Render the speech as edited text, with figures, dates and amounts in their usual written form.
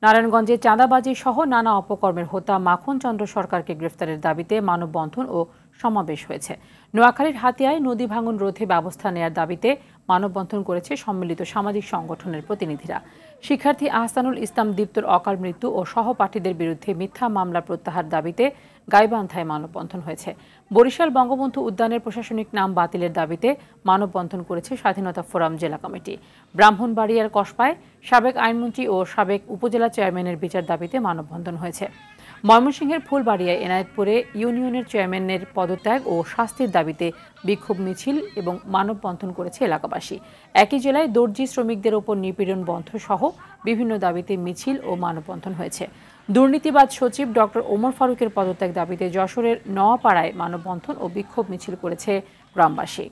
নারায়ণগঞ্জে চাঁদাবাজি সহ নানা অপকর্মের হোতা মাখন চন্দ্র সরকারকে গ্রেফতারের দাবিতে মানববন্ধন ও সমাবেশ হয়েছে। নোয়াখালীর হাতিয়ায় নদী ভাঙন রোধে ব্যবস্থা নেয়ার দাবিতে মানববন্ধন করেছে সম্মিলিত সামাজিক সংগঠনের প্রতিনিধিরা। শিক্ষার্থী আহসানুল ইসলাম দীপ্তর অকাল মৃত্যু ও সহপাঠীদের বিরুদ্ধে মিথ্যা মামলা প্রত্যাহার দাবিতে গাইবান্ধায় মানববন্ধন হয়েছে। বরিশাল বঙ্গবন্ধু উদ্যানের প্রশাসনিক নাম বাতিলের দাবিতে মানববন্ধন করেছে স্বাধীনতা ফোরাম জেলা কমিটি। ব্রাহ্মণবাড়িয়ার কসবায় সাবেক আইনমন্ত্রী ও সাবেক উপজেলা চেয়ারম্যানের বিচার দাবিতে মানববন্ধন হয়েছে। ময়মনসিংহের ফুলবাড়িয়ায় এনায়েতপুরে ইউনিয়নের চেয়ারম্যানের পদত্যাগ ও শাস্তির দাবিতে বিক্ষোভ মিছিল এবং মানববন্ধন করেছে এলাকাবাসী। একই জেলায় দর্জি শ্রমিকদের ওপর নিপীড়ন বন্ধ সহ বিভিন্ন দাবিতে মিছিল ও মানববন্ধন হয়েছে। দুর্নীতিবাদ সচিব ডক্টর ওমর ফারুকের পদত্যাগ দাবিতে যশোরের নোয়াপাড়ায় মানববন্ধন ও বিক্ষোভ মিছিল করেছে গ্রামবাসী।